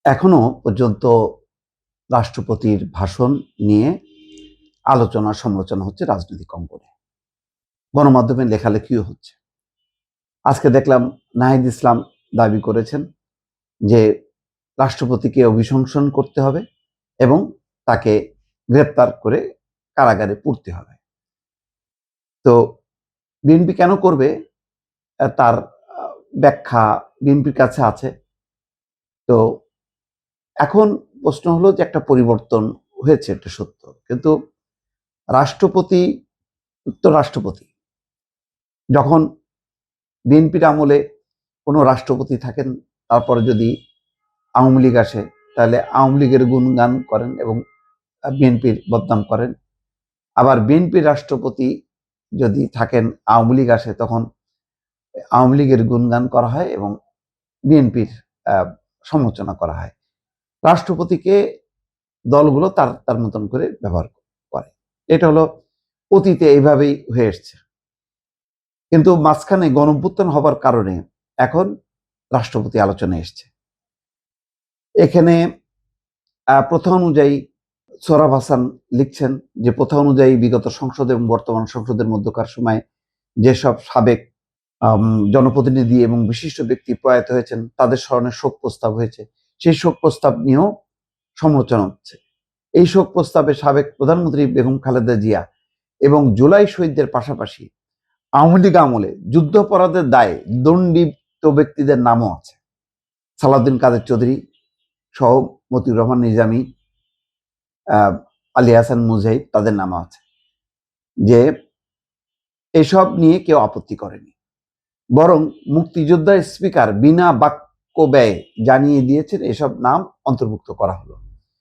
এখনো পর্যন্ত রাষ্ট্রপতির ভাষণ নিয়ে আলোচনা সমালোচনা হচ্ছে রাজনৈতিক অঙ্গনে, গণমাধ্যমে লেখালেখিও হচ্ছে। আজকে দেখলাম নাহিদ ইসলাম দাবি করেছেন যে রাষ্ট্রপতিকে অভিশংসন করতে হবে এবং তাকে গ্রেপ্তার করে কারাগারে পুরতে হবে। তো বিএনপি কেন করবে তার ব্যাখ্যা বিএনপির কাছে আছে। তো এখন প্রশ্ন হলো যে একটা পরিবর্তন হয়েছে, এটা সত্য, কিন্তু রাষ্ট্রপতি তো রাষ্ট্রপতি। যখন বিএনপির আমলে কোনো রাষ্ট্রপতি থাকেন, তারপরে যদি আওয়ামী লীগ আসে, তাহলে আওয়ামী লীগের গুণগান করেন এবং বিএনপির বদনাম করেন। আবার বিএনপির রাষ্ট্রপতি যদি থাকেন, আওয়ামী লীগ আসে, তখন আওয়ামী লীগের গুণগান করা হয় এবং বিএনপির সমালোচনা করা হয়। রাষ্ট্রপতিকে দলগুলো তার তার মতন করে ব্যবহার করে। এটা হলো অতীতে এইভাবেই হয়ে এসছে। কিন্তু মাঝখানে গণঅভ্যুত্থান হবার কারণে এখন রাষ্ট্রপতি আলোচনায় এসছে। এখানে প্রথা অনুযায়ী সোহরাব হাসান লিখছেন যে প্রথা অনুযায়ী বিগত সংসদ এবং বর্তমান সংসদের মধ্যকার সময় যেসব সাবেক জনপ্রতিনিধি এবং বিশিষ্ট ব্যক্তি প্রয়াত হয়েছেন তাদের স্মরণে শোক প্রস্তাব হয়েছে, সেই শোক প্রস্তাব নিয়েও সমালোচনা হচ্ছে। এই শোক প্রস্তাবে সাবেক প্রধানমন্ত্রী বেগম খালেদা জিয়া এবং জুলাই শহীদদের পাশাপাশি আওয়ামী লীগ আমলে যুদ্ধাপরাধের দায়ে দণ্ডিত ব্যক্তিদের নামও আছে। সালাউদ্দিন কাদের চৌধুরী সহ মতিউর রহমান নিজামী, আলী হাসান মুজাহিদ, তাদের নামও আছে। যে এসব নিয়ে কেউ আপত্তি করেনি, বরং মুক্তিযোদ্ধা স্পিকার বিনা বাক্য ব্যয়ে জানিয়ে দিয়েছেন এসব নাম অন্তর্ভুক্ত করা হলো।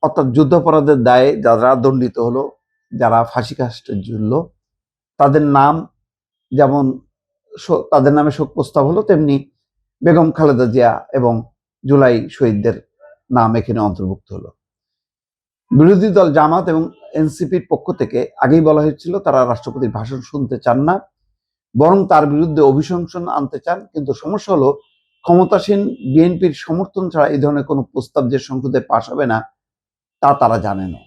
অর্থাৎ যুদ্ধাপরাধের দায়ে যারা দণ্ডিত হলো, যারা ফাঁসি কাস্টে ঝুলল, তাদের নাম যেমন তাদের নামে শোক প্রস্তাব হলো, তেমনি বেগম খালেদা জিয়া এবং জুলাই শহীদদের নাম এখানে অন্তর্ভুক্ত হলো। বিরোধী দল জামাত এবং এনসিপির পক্ষ থেকে আগেই বলা হয়েছিল তারা রাষ্ট্রপতির ভাষণ শুনতে চান না, বরং তার বিরুদ্ধে অভিশংসন আনতে চান। কিন্তু সমস্যা হলো ক্ষমতাসীন বিএনপির সমর্থন ছাড়া এই ধরনের কোনো প্রস্তাব যে সংসদে পাশ হবে না তা তারা জানে না।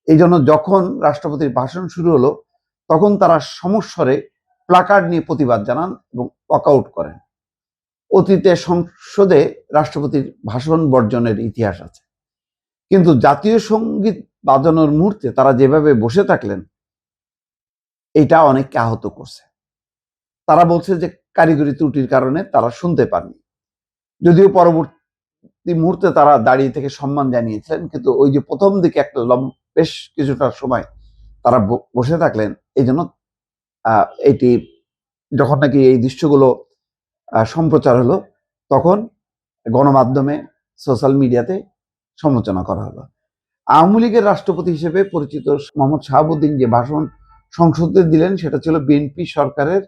এই জন্য যখন রাষ্ট্রপতির ভাষণ শুরু হলো, তখন তারা সমস্বরে প্লাকার্ড নিয়ে প্রতিবাদ জানান এবং ওয়াকআউট করেন। অতীতে সংসদে রাষ্ট্রপতির ভাষণ বর্জনের ইতিহাস আছে, কিন্তু জাতীয় সঙ্গীত বাজানোর মুহূর্তে তারা যেভাবে বসে থাকলেন, এটা অনেককে আহত করছে। তারা বলছে যে কারিগরি ত্রুটির কারণে তারা শুনতে পাননি, যদিও পরবর্তী মুহূর্তে তারা দাঁড়িয়ে থেকে সম্মান জানিয়েছিলেন। কিন্তু ওই যে প্রথম দিকে একটা বেশ কিছুটা সময় তারা বসে থাকলেন, এই জন্য এটি যখন নাকি এই দৃশ্যগুলো সম্প্রচার হলো, তখন গণমাধ্যমে সোশ্যাল মিডিয়াতে সমালোচনা করা হলো। আওয়ামী লীগের রাষ্ট্রপতি হিসেবে পরিচিত মোহাম্মদ শাহাবুদ্দিন যে ভাষণ সংসদে দিলেন, সেটা ছিল বিএনপি সরকারের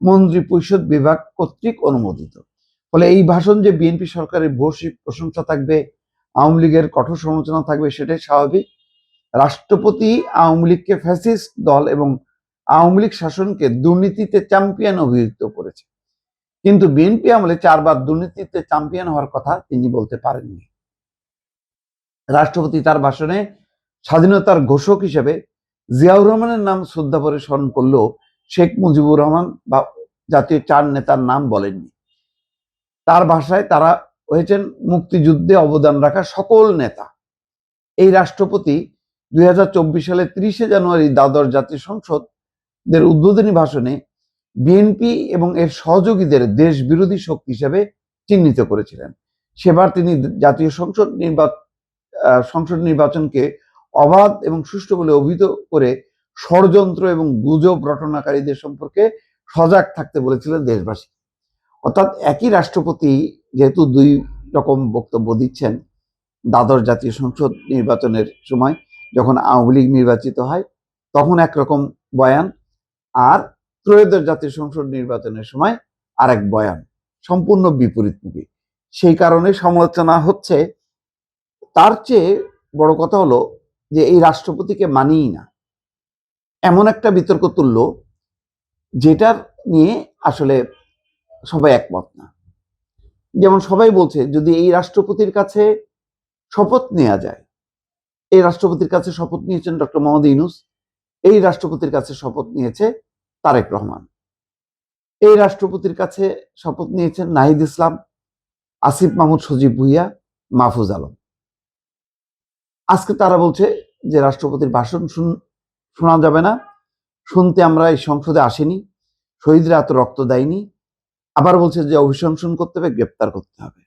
মন্ত্রী পরিষদ বিভাগ কর্তৃক অনুমোদিত। ফলে এই ভাষণ যে বিএনপি সরকারের ভূয়সী প্রশংসা থাকবে, আওয়ামী লীগের কঠোর সমালোচনা থাকবে, সেটাই স্বাভাবিক। রাষ্ট্রপতি আওয়ামী লীগকে ফ্যাসিস্ট দল এবং আওয়ামী লীগ শাসনকে দুর্নীতিতে চ্যাম্পিয়ন অভিহিত করেছে, কিন্তু বিএনপি আমলে 4 বার দুর্নীতিতে চ্যাম্পিয়ন হওয়ার কথা তিনি বলতে পারেননি। রাষ্ট্রপতি তার ভাষণে স্বাধীনতার ঘোষক হিসেবে জিয়াউর রহমানের নাম শ্রদ্ধা ভরে স্মরণ করলেও শেখ মুজিবুর রহমান বা জাতীয় 4 নেতার নাম বলেননি। তার ভাষায় তারা হয়েছেন মুক্তিযুদ্ধে অবদান রাখা সকল নেতা। এই রাষ্ট্রপতি 2024 সালে 30 জানুয়ারি দ্বাদশ জাতীয় সংসদের উদ্বোধনী ভাষণে বিএনপি এবং এর সহযোগীদের দেশ বিরোধী শক্তি হিসেবে চিহ্নিত করেছিলেন। সেবার তিনি জাতীয় সংসদ নির্বাচনকে অবাধ এবং সুষ্ঠু বলে অভিহিত করে ষড়যন্ত্র এবং গুজব রটনাকারীদের সম্পর্কে সজাগ থাকতে বলেছিলেন দেশবাসী। অর্থাৎ একই রাষ্ট্রপতি যেহেতু 2 রকম বক্তব্য দিচ্ছেন, দ্বাদশ জাতীয় সংসদ নির্বাচনের সময় যখন আওয়ামী লীগ নির্বাচিত হয় তখন একরকম বয়ান, আর ত্রয়োদশ জাতীয় সংসদ নির্বাচনের সময় আরেক বয়ান, সম্পূর্ণ বিপরীতমুখী। সেই কারণে সমালোচনা হচ্ছে। তার চেয়ে বড় কথা হলো যে এই রাষ্ট্রপতিকে মানিই না, এমন একটা বিতর্ক তুলল যেটার নিয়ে আসলে সবাই একমত না। যেমন সবাই বলছে যদি এই রাষ্ট্রপতির কাছে শপথ নেওয়া যায়। এই রাষ্ট্রপতির কাছে শপথ নিয়েছেন ডক্টর মোহাম্মদ ইউনূস, এই রাষ্ট্রপতির কাছে শপথ নিয়েছে তারেক রহমান, এই রাষ্ট্রপতির কাছে শপথ নিয়েছেন নাহিদ ইসলাম, আসিফ মাহমুদ সজীব ভুইয়া, মাহফুজ আলম। আজকে তারা বলছে যে রাষ্ট্রপতির ভাষণ শোনা যাবে না, শুনতে আমরা এই সংসদে আসিনি, শহীদরা এত রক্ত দেয়নি। আবার বলছে যে অভিশংসন করতে হবে, গ্রেপ্তার করতে হবে।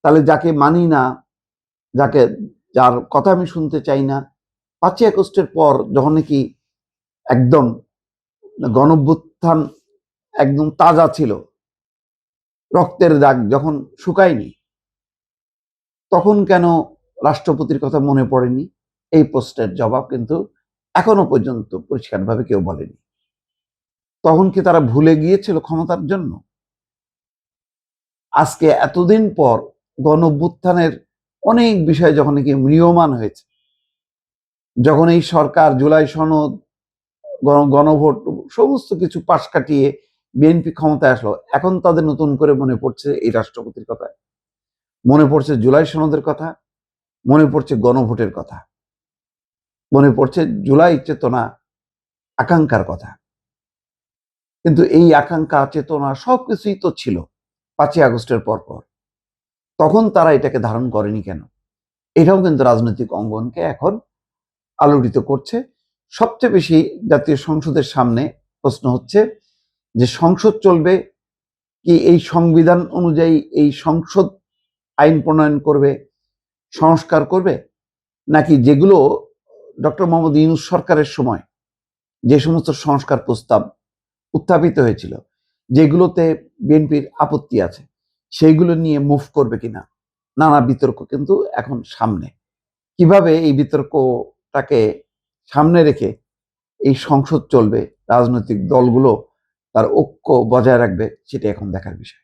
তাহলে যাকে মানি না, যার কথা আমি শুনতে চাই না, 5ই আগস্টের পর যখন নাকি একদম গণঅভ্যুত্থান একদম তাজা ছিল, রক্তের দাগ যখন শুকায়নি, তখন কেন রাষ্ট্রপতির কথা মনে পড়েনি? এই প্রশ্নের জবাব কিন্তু এখনো পর্যন্ত পরিষ্কারভাবে কেউ বলেনি। তখন কি তারা ভুলে গিয়েছিল ক্ষমতার জন্য? আজকে এতদিন পর গণঅভ্যুত্থানের অনেক বিষয় যখন নাকি ম্রিয়মাণ হয়েছে, যখন এই সরকার জুলাই সনদ, গণভোট সমস্ত কিছু পাশ কাটিয়ে বিএনপি ক্ষমতায় আসলো, এখন তাদের নতুন করে মনে পড়ছে এই রাষ্ট্রপতির কথা, মনে পড়ছে জুলাই সনদের কথা, মনে পড়ছে গণভোটের কথা, মনে পড়ছে জুলাই চেতনা আকাঙ্ক্ষার কথা। কিন্তু এই আকাঙ্ক্ষা চেতনা সবকিছুই তো ছিল 5ই আগস্টের পর। তখন তারা এটাকে ধারণ করেনি কেন? এটাও কিন্তু রাজনৈতিক অঙ্গনকে এখন আলোড়িত করছে। সবচেয়ে বেশি জাতীয় সংসদের সামনে প্রশ্ন হচ্ছে যে সংসদ চলবে কি এই সংবিধান অনুযায়ী, এই সংসদ আইন প্রণয়ন করবে, সংস্কার করবে, নাকি যেগুলো ডক্টর মোহাম্মদ ইউনূস সরকারের সময় যে সমস্ত সংস্কার প্রস্তাব উত্থাপিত হয়েছিল, যেগুলোতে বিএনপির আপত্তি আছে, সেইগুলো নিয়ে মুভ করবে কিনা? নানা বিতর্ক কিন্তু এখন সামনে। কিভাবে এই বিতর্কটাকে সামনে রেখে এই সংসদ চলবে, রাজনৈতিক দলগুলো তার ঐক্য বজায় রাখবে, সেটা এখন দেখার বিষয়।